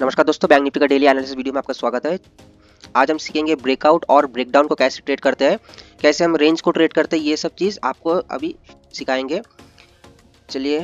नमस्कार दोस्तों, bank Nifty का डेली एनालिसिस वीडियो में आपका स्वागत है। आज हम सीखेंगे ब्रेकआउट और ब्रेकडाउन को कैसे ट्रेड करते हैं, कैसे हम रेंज को ट्रेड करते हैं, ये सब चीज़ आपको अभी सिखाएंगे। चलिए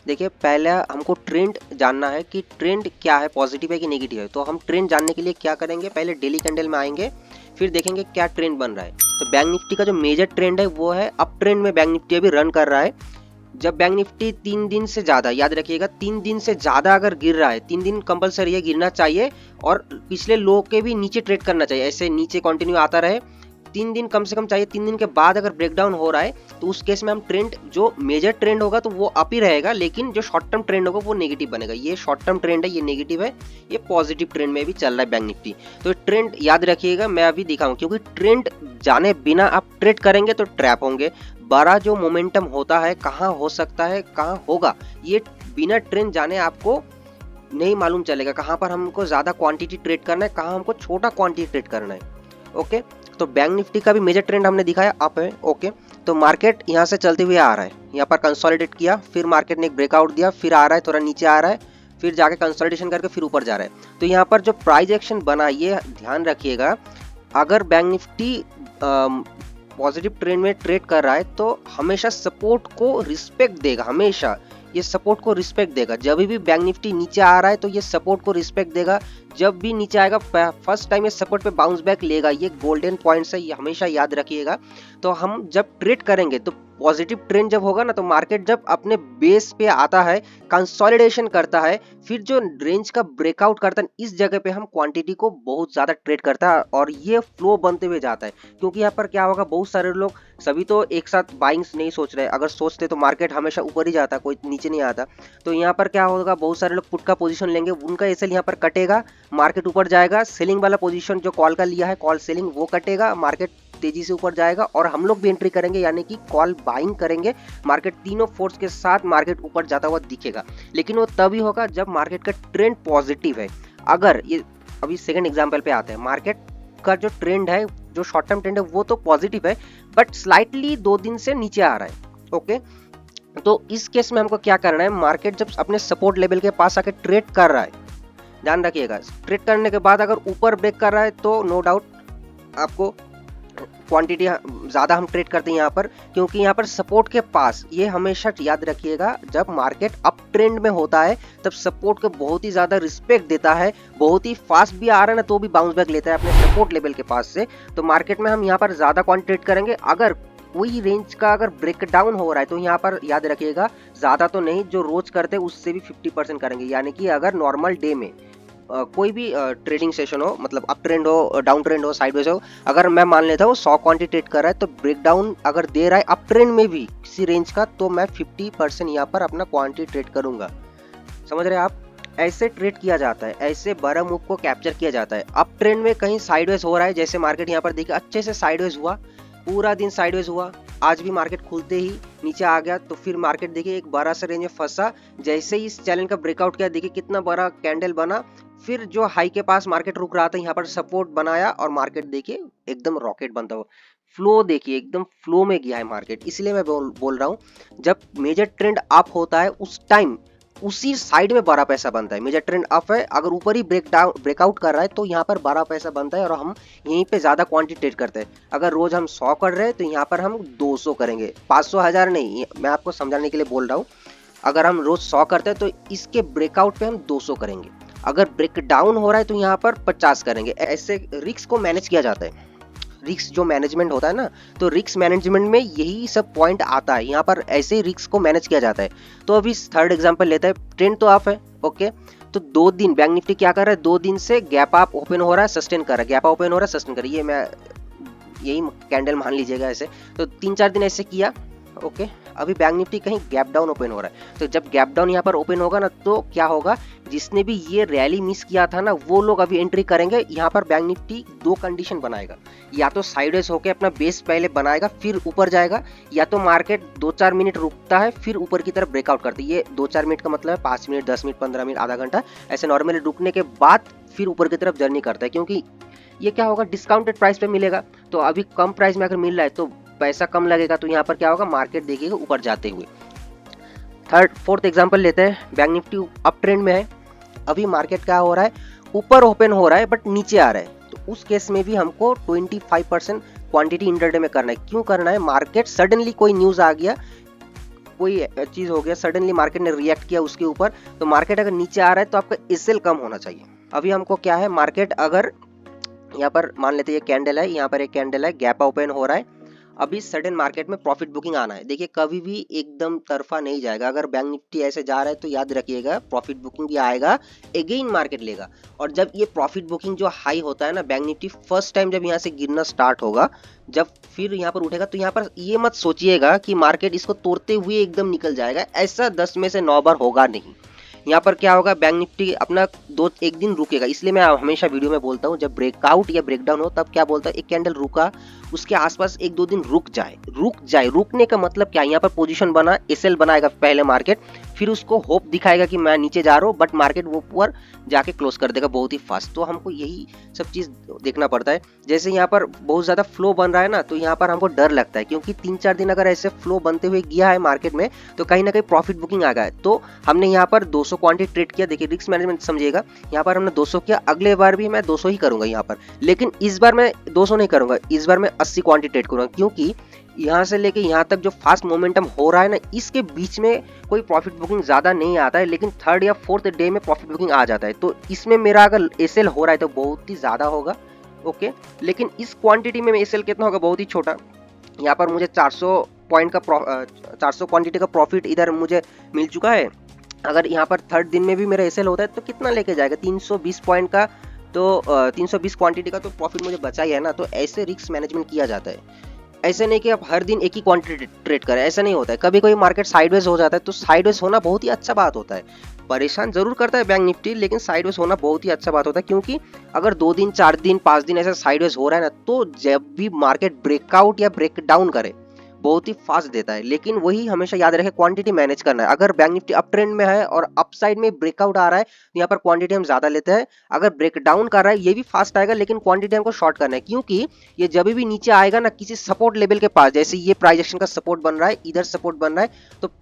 देखिए, पहला हमको ट्रेंड जानना है कि ट्रेंड क्या है, पॉजिटिव है कि नेगेटिव है। तो हम ट्रेंड जानने के लिए क्या करेंगे, पहले डेली कैंडल में आएंगे, फिर देखेंगे क्या ट्रेंड बन रहा है। तो बैंक निफ्टी का जो मेजर ट्रेंड है वो है अप ट्रेंड में बैंक निफ्टी अभी रन कर रहा है। जब बैंक निफ्टी 3 दिन से ज़्यादा, याद रखिएगा 3 दिन से ज़्यादा अगर गिर रहा है, 3 दिन कंपलसरी है गिरना चाहिए और पिछले लो के भी नीचे ट्रेड करना चाहिए, ऐसे नीचे कंटिन्यू आता रहे। 3 दिन कम से कम चाहिए, 3 दिन के बाद अगर ब्रेकडाउन हो रहा है तो उस केस में हम ट्रेंड, जो मेजर ट्रेंड होगा तो वो अप ही रहेगा, लेकिन जो शॉर्ट टर्म ट्रेंड होगा वो नेगेटिव बनेगा। ये शॉर्ट टर्म ट्रेंड है, ये नेगेटिव है, ये पॉजिटिव ट्रेंड में भी चल रहा है बैंक निफ्टी। तो ट्रेंड याद रखिएगा, मैं अभी दिखाऊँ, क्योंकि ट्रेंड जाने बिना आप ट्रेड करेंगे तो ट्रैप होंगे। बड़ा जो मोमेंटम होता है, कहाँ हो सकता है, कहाँ होगा, ये बिना ट्रेंड जाने आपको नहीं मालूम चलेगा। कहाँ पर हमको ज़्यादा क्वांटिटी ट्रेड करना है, कहाँ हमको छोटा क्वांटिटी ट्रेड करना है। ओके, तो बैंक निफ्टी का भी मेजर ट्रेंड हमने दिखाया, अप है। ओके, तो मार्केट यहाँ से चलते हुए आ रहा है, यहाँ पर कंसोलिडेट किया, फिर मार्केट ने एक ब्रेकआउट दिया, फिर आ रहा है, थोड़ा नीचे आ रहा है, फिर जाके कंसोलिडेशन करके फिर ऊपर जा रहा है। तो यहाँ पर जो प्राइस एक्शन बना, ये ध्यान रखिएगा, अगर बैंक निफ्टी पॉजिटिव ट्रेंड में ट्रेड कर रहा है तो हमेशा सपोर्ट को रिस्पेक्ट देगा, हमेशा ये सपोर्ट को रिस्पेक्ट देगा। जब भी बैंक निफ्टी नीचे आ रहा है तो ये सपोर्ट को रिस्पेक्ट देगा, जब भी नीचे आएगा फर्स्ट टाइम ये सपोर्ट पे बाउंस बैक लेगा। ये गोल्डन पॉइंट्स है, ये हमेशा याद रखिएगा। तो हम जब ट्रेड करेंगे तो पॉजिटिव ट्रेंड जब होगा ना, तो मार्केट जब अपने बेस पे आता है, कंसोलिडेशन करता है, फिर जो रेंज का ब्रेकआउट करता है, इस जगह पे हम क्वांटिटी को बहुत ज़्यादा ट्रेड करता है और ये फ्लो बनते हुए जाता है। क्योंकि यहाँ पर क्या होगा, बहुत सारे लोग, सभी तो एक साथ बाइंग्स नहीं सोच रहे, अगर सोचते तो मार्केट हमेशा ऊपर ही जाता, कोई नीचे नहीं आता। तो यहाँ पर क्या होगा, बहुत सारे लोग पुट का पोजीशन लेंगे, उनका एसएल यहाँ पर कटेगा, मार्केट ऊपर जाएगा। सेलिंग वाला पोजीशन जो कॉल का लिया है, कॉल सेलिंग, वो कटेगा, मार्केट तेजी से ऊपर जाएगा और हम लोग भी एंट्री करेंगे, यानी कि कॉल बाइंग करेंगे। मार्केट तीनों फोर्स के साथ मार्केट ऊपर जाता हुआ दिखेगा, लेकिन वो तभी होगा जब मार्केट का ट्रेंड पॉजिटिव है। अगर ये अभी सेकंड एग्जांपल पे आते हैं, मार्केट का जो ट्रेंड है, जो शॉर्ट टर्म ट्रेंड है, वो तो पॉजिटिव है, बट स्लाइटली 2 दिन से नीचे आ रहा है। ओके, तो इस केस में हमको क्या करना है, मार्केट जब अपने सपोर्ट लेवल के पास आके ट्रेड कर रहा है, ध्यान रखिएगा, ट्रेड करने के बाद अगर ऊपर ब्रेक कर रहा है तो नो डाउट आपको क्वांटिटी ज़्यादा हम ट्रेड करते हैं यहाँ पर, क्योंकि यहाँ पर सपोर्ट के पास, ये हमेशा याद रखिएगा, जब मार्केट अप ट्रेंड में होता है तब सपोर्ट को बहुत ही ज़्यादा रिस्पेक्ट देता है, बहुत ही फास्ट भी आ रहा है ना तो भी बाउंस बैक लेता है अपने सपोर्ट लेवल के पास से। तो मार्केट में हम यहाँ पर ज़्यादा क्वांटिटी ट्रेड करेंगे। अगर कोई रेंज का अगर ब्रेक डाउन हो रहा है तो यहाँ पर याद रखिएगा, ज़्यादा तो नहीं, जो रोज करते हैं उससे भी 50% करेंगे। यानी कि अगर नॉर्मल डे में कोई भी ट्रेडिंग सेशन हो, मतलब अप ट्रेंड हो, डाउन ट्रेंड हो, साइडवेज हो, अगर मैं मान लेता हूँ 100 क्वांटिटी ट्रेड कर रहा है तो ब्रेकडाउन अगर दे रहा है अप ट्रेंड में भी किसी रेंज का, तो मैं 50% यहाँ पर अपना क्वांटिटी ट्रेड करूंगा। समझ रहे हैं आप? ऐसे ट्रेड किया जाता है, ऐसे बड़ा मूव को कैप्चर किया जाता है। अप ट्रेंड में कहीं साइडवेज हो रहा है, जैसे मार्केट यहाँ पर देखिए अच्छे से साइडवेज हुआ, पूरा दिन साइडवेज हुआ, आज भी मार्केट खुलते ही नीचे आ गया, तो फिर मार्केट देखिए एक बड़ा सा रेंज में फंसा, जैसे ही इस चैनल का ब्रेकआउट किया, देखिए कितना बड़ा कैंडल बना, फिर जो हाई के पास मार्केट रुक रहा था यहाँ पर सपोर्ट बनाया और मार्केट देखिए एकदम रॉकेट बनता हुआ, फ्लो देखिए एकदम फ्लो में गया है मार्केट। इसलिए मैं बोल रहा हूँ, जब मेजर ट्रेंड अप होता है उस टाइम उसी साइड में बड़ा पैसा बनता है। मेजर ट्रेंड अप है, अगर ऊपर ही ब्रेकआउट कर रहा है तो यहाँ पर बड़ा पैसा बनता है और हम यहीं पे ज्यादा क्वांटिटी ट्रेड करते हैं। अगर रोज हम 100 कर रहे हैं तो यहाँ पर हम 200 करेंगे, 500 1000 नहीं, मैं आपको समझाने के लिए बोल रहा हूँ। अगर हम रोज 100 करते हैं तो इसके ब्रेकआउट पे हम 200 करेंगे। अगर ब्रेक डाउन हो रहा है तो यहाँ पर 50 करेंगे। ऐसे रिस्क को मैनेज किया जाता है। रिस्क जो मैनेजमेंट होता है ना, तो रिस्क मैनेजमेंट में यही सब पॉइंट आता है, यहाँ पर ऐसे ही रिस्क को मैनेज किया जाता है। तो अभी थर्ड एग्जांपल लेते हैं, ट्रेंड तो अप है। ओके, तो 2 दिन बैंक निफ्टी क्या कर रहा है, 2 दिन से गैप अप ओपन हो रहा है, सस्टेन कर रहा है, गैप अप ओपन हो रहा है, सस्टेन कर रहा है, ये मैं यही कैंडल मान लीजिएगा ऐसे। तो 3-4 दिन ऐसे किया। ओके, अभी बैंक निफ्टी कहीं गैप डाउन ओपन हो रहा है, तो जब गैप डाउन यहाँ पर ओपन होगा ना, तो क्या होगा, जिसने भी ये रैली मिस किया था ना, वो लोग अभी एंट्री करेंगे। यहाँ पर बैंक निफ्टी 2 कंडीशन बनाएगा, या तो साइडवेज होके अपना बेस पहले बनाएगा फिर ऊपर जाएगा, या तो मार्केट 2-4 मिनट रुकता है फिर ऊपर की तरफ ब्रेकआउट करती है। ये 2-4 मिनट का मतलब है 5 मिनट, 10 मिनट, 15 मिनट, आधा घंटा, ऐसे नॉर्मली रुकने के बाद फिर ऊपर की तरफ जर्नी करता है। क्योंकि ये क्या होगा, डिस्काउंटेड प्राइस पे मिलेगा, तो अभी कम प्राइस में अगर मिल रहा है तो पैसा कम लगेगा, तो यहाँ पर क्या होगा, मार्केट देखिएगा ऊपर जाते हुए। फोर्थ एग्जांपल लेते हैं, बैंक निफ्टी अप ट्रेंड में है, अभी मार्केट क्या हो रहा है, ऊपर ओपन हो रहा है बट नीचे आ रहा है, तो उस केस में भी हमको 25% क्वांटिटी इंटरडे में करना है। क्यों करना है, मार्केट सडनली कोई न्यूज आ गया, कोई चीज हो गया, सडनली मार्केट ने रिएक्ट किया उसके ऊपर, तो मार्केट अगर नीचे आ रहा है तो आपका एसएल कम होना चाहिए। अभी हमको क्या है, मार्केट अगर यहाँ पर मान लेते हैं ये कैंडल है, यहाँ पर एक कैंडल है, गैप ओपन हो रहा है, अभी सडन मार्केट में प्रॉफिट बुकिंग आना है। देखिए कभी भी एकदम तरफा नहीं जाएगा, अगर बैंक निफ्टी ऐसे जा रहा है तो याद रखिएगा प्रॉफिट बुकिंग भी आएगा, अगेन मार्केट लेगा। और जब ये प्रॉफिट बुकिंग जो हाई होता है ना, बैंक निफ्टी फर्स्ट टाइम जब यहाँ से गिरना स्टार्ट होगा, जब फिर यहाँ पर उठेगा, तो यहाँ पर ये मत सोचिएगा कि मार्केट इसको तोड़ते हुए एकदम निकल जाएगा, ऐसा 10 में से 9 बार होगा नहीं। यहाँ पर क्या होगा, बैंक निफ्टी अपना एक दिन रुकेगा। इसलिए मैं हमेशा वीडियो में बोलता हूँ जब ब्रेकआउट या ब्रेकडाउन हो तब क्या बोलता हूँ, एक कैंडल रुका, उसके आसपास 1-2 दिन रुक जाए। रुकने का मतलब क्या, यहाँ पर पोजीशन बना, एसएल बनाएगा पहले मार्केट, फिर उसको होप दिखाएगा कि मैं नीचे जा रहा हूँ, बट मार्केट वो ऊपर जाके क्लोज कर देगा बहुत ही फास्ट। तो हमको यही सब चीज देखना पड़ता है। जैसे यहाँ पर बहुत ज्यादा फ्लो बन रहा है ना, तो यहाँ पर हमको डर लगता है, क्योंकि 3-4 दिन अगर ऐसे फ्लो बनते हुए गया है मार्केट में, तो कहीं ना कहीं प्रॉफिट बुकिंग आ गया है। तो हमने यहाँ पर 200 क्वांटिटी ट्रेड किया। देखिए रिस्क मैनेजमेंट समझिएगा, यहाँ पर हमने 200 किया, अगले बार भी मैं 200 ही करूंगा यहाँ पर, लेकिन इस बार मैं 200 नहीं करूंगा, इस बार मैं 80 क्वांटिटी ट्रेड करूंगा, क्योंकि यहाँ से लेके यहाँ तक जो फास्ट मोमेंटम हो रहा है ना, इसके बीच में कोई प्रॉफिट बुकिंग ज्यादा नहीं आता है, लेकिन 3rd या 4th डे में प्रॉफिट बुकिंग आ जाता है। तो इसमें मेरा अगर एसएल हो रहा है तो बहुत ही ज्यादा होगा, ओके। लेकिन इस क्वांटिटी में एसएल कितना होगा, बहुत ही छोटा। यहाँ पर मुझे 400 पॉइंट का 400 क्वांटिटी का प्रॉफिट इधर मुझे मिल चुका है। अगर यहाँ पर 3rd दिन में भी मेरा एसएल होता है तो कितना लेके जाएगा, 320 पॉइंट का, तो 320 क्वांटिटी का तो प्रॉफिट मुझे बचा ही है ना। तो ऐसे रिस्क मैनेजमेंट किया जाता है। ऐसे नहीं कि आप हर दिन एक ही क्वांटिटी ट्रेड करें, ऐसा नहीं होता है। कभी कोई मार्केट साइडवेज हो जाता है, तो साइडवेज होना बहुत ही अच्छा बात होता है। परेशान जरूर करता है बैंक निफ्टी, लेकिन साइडवेज होना बहुत ही अच्छा बात होता है, क्योंकि अगर 2 दिन 4 दिन 5 दिन ऐसा साइडवेज हो रहा है ना, तो जब भी मार्केट ब्रेकआउट या ब्रेक डाउन करे बहुत ही फास्ट देता है। लेकिन वही हमेशा याद रखे, क्वांटिटी मैनेज करना है। अगर बैंक निफ्टी अप ट्रेंड में है और अप साइड में ब्रेकआउट आ रहा है, तो यहाँ पर क्वांटिटी हम ज्यादा लेते हैं। अगर ब्रेक डाउन कर रहा है, ये भी फास्ट आएगा, लेकिन क्वांटिटी हमको शॉर्ट करना है, क्योंकि ये जब भी नीचे आएगा ना किसी सपोर्ट लेवल के पास, जैसे ये प्राइस एक्शन का सपोर्ट बन रहा है, इधर सपोर्ट बन रहा है, तो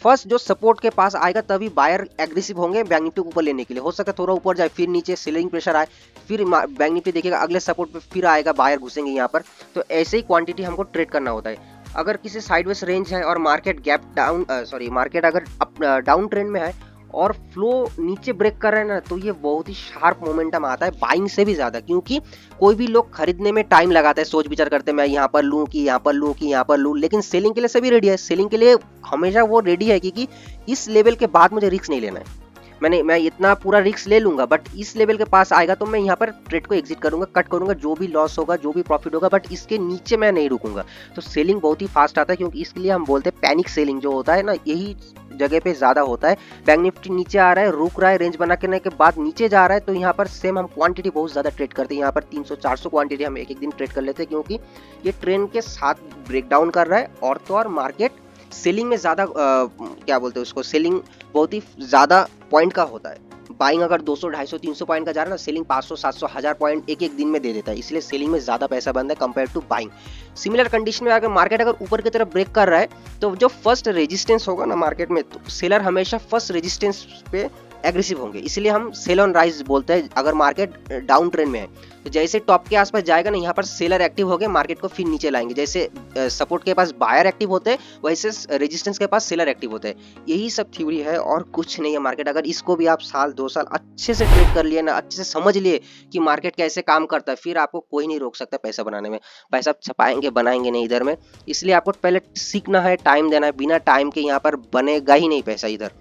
फर्स्ट जो सपोर्ट के पास आएगा तभी बायर एग्रेसिव होंगे बैंक निफ्टी को ऊपर लेने के लिए। हो सकता है थोड़ा ऊपर जाए, फिर नीचे सेलिंग प्रेशर आए, फिर बैंक निफ्टी देखिएगा अगले सपोर्ट पे फिर आएगा, बायर घुसेंगे यहाँ पर। तो ऐसे ही क्वांटिटी हमको ट्रेड करना होता है। अगर किसी साइडवेज रेंज है और मार्केट गैप डाउन मार्केट अगर अप डाउन ट्रेंड में है और फ्लो नीचे ब्रेक कर रहे हैं ना, तो ये बहुत ही शार्प मोमेंटम आता है बाइंग से भी ज्यादा, क्योंकि कोई भी लोग खरीदने में टाइम लगाता है, सोच विचार करते हैं मैं यहाँ पर लूँ कि यहाँ पर लूँ कि यहाँ पर लूँ, लेकिन सेलिंग के लिए सभी रेडी है। सेलिंग के लिए हमेशा वो रेडी है, क्योंकि इस लेवल के बाद मुझे रिस्क नहीं लेना है। मैं इतना पूरा रिस्क ले लूंगा, बट इस लेवल के पास आएगा तो मैं यहाँ पर ट्रेड को एग्जिट करूंगा, कट करूंगा, जो भी लॉस होगा जो भी प्रॉफिट होगा, बट इसके नीचे मैं नहीं रुकूंगा। तो सेलिंग बहुत ही फास्ट आता है, क्योंकि इसके लिए हम बोलते हैं पैनिक सेलिंग जो होता है ना, यही जगह पे ज्यादा होता है। बैंक निफ्टी नीचे आ रहा है, रुक रहा है, रेंज बना करने के बाद नीचे जा रहा है, तो यहाँ पर सेम हम क्वांटिटी बहुत ज्यादा ट्रेड करते हैं। यहाँ पर 300-400 क्वांटिटी हम एक दिन ट्रेड कर लेते हैं, क्योंकि ये ट्रेंड के साथ ब्रेक डाउन कर रहा है। और तो और मार्केट सेलिंग में ज्यादा क्या बोलते हैं उसको, सेलिंग बहुत ही ज्यादा पॉइंट का होता है। बाइंग अगर 200, 250, 300 पॉइंट का जा रहा है ना, सेलिंग 500, 700, 1000 पॉइंट एक दिन में दे देता है, इसलिए सेलिंग में ज्यादा पैसा बनता है compare to buying. Similar condition में अगर मार्केट अगर ऊपर की तरफ ब्रेक कर रहा है, तो जो फर्स्ट रेजिस्टेंस होगा ना मार्केट में, तो सेलर हमेशा फर्स्ट रेजिस्टेंस पे एग्रेसिव होंगे, इसलिए हम सेल ऑन राइज बोलते हैं। अगर मार्केट डाउन ट्रेंड में है, तो जैसे टॉप के आसपास जाएगा ना, यहाँ पर सेलर एक्टिव हो गए, मार्केट को फिर नीचे लाएंगे। जैसे सपोर्ट के पास बायर एक्टिव होते हैं, वैसे रेजिस्टेंस के पास सेलर एक्टिव होते हैं। यही सब थ्योरी है और कुछ नहीं है मार्केट। अगर इसको भी आप साल 2 साल अच्छे से ट्रेड कर लिए ना, अच्छे से समझ लिए कि मार्केट कैसे काम करता है, फिर आपको कोई नहीं रोक सकता पैसा बनाने में। पैसा छपाएंगे बनाएंगे नहीं इधर में, इसलिए आपको पहले सीखना है, टाइम देना है। बिना टाइम के यहाँ पर बनेगा ही नहीं पैसा इधर।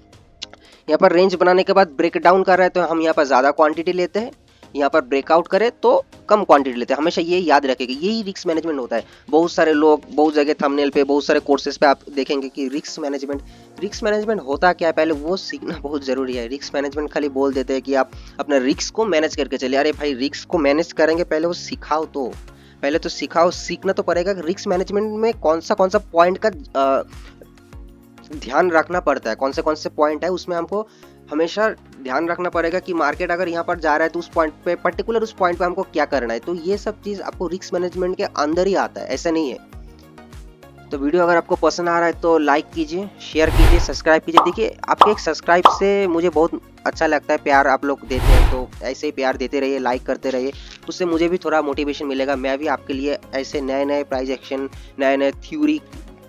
यहाँ पर रेंज बनाने के बाद ब्रेक डाउन कर रहा है, तो हम यहाँ पर ज्यादा क्वांटिटी लेते हैं, यहाँ पर ब्रेकआउट करे तो कम क्वांटिटी लेते हैं। हमेशा ये याद रखेगा, यही रिस्क मैनेजमेंट होता है। बहुत सारे लोग बहुत जगह थंबनेल पे, बहुत सारे कोर्सेज पे आप देखेंगे कि रिस्क मैनेजमेंट होता क्या है, पहले वो सीखना बहुत जरूरी है। रिस्क मैनेजमेंट खाली बोल देते हैं कि आप अपने रिस्क को मैनेज करके चलिए। अरे भाई, रिस्क को मैनेज करेंगे पहले वो सिखाओ, तो पहले तो सिखाओ, सीखना तो पड़ेगा। रिस्क मैनेजमेंट में कौन सा पॉइंट का ध्यान रखना पड़ता है, कौन से पॉइंट है उसमें हमको हमेशा ध्यान रखना पड़ेगा कि मार्केट अगर यहाँ पर जा रहा है तो उस पॉइंट पे पर्टिकुलर उस पॉइंट पे हमको क्या करना है। तो ये सब चीज आपको रिस्क मैनेजमेंट के अंदर ही आता है, ऐसा नहीं है। तो वीडियो अगर आपको पसंद आ रहा है तो लाइक कीजिए, शेयर कीजिए, सब्सक्राइब कीजिए। देखिए आपके एक सब्सक्राइब से मुझे बहुत अच्छा लगता है, प्यार आप लोग देते हैं, तो ऐसे ही प्यार देते रहिए, लाइक करते रहिए, उससे मुझे भी थोड़ा मोटिवेशन मिलेगा। मैं भी आपके लिए ऐसे नए नए प्राइस एक्शन, नए नए थ्योरी,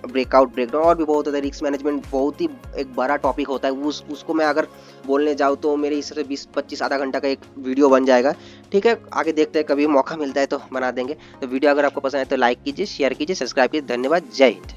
ब्रेकआउट, ब्रेकडाउन और भी बहुत होता है। रिस्क मैनेजमेंट बहुत ही एक बड़ा टॉपिक होता है, उसको मैं अगर बोलने जाऊँ तो मेरे हिसाब से 20-25 आधा घंटा का एक वीडियो बन जाएगा। ठीक है, आगे देखते हैं, कभी मौका मिलता है तो बना देंगे। तो वीडियो अगर आपको पसंद है तो लाइक कीजिए, शेयर कीजिए, सब्सक्राइब कीजिए। धन्यवाद, जय हिंद।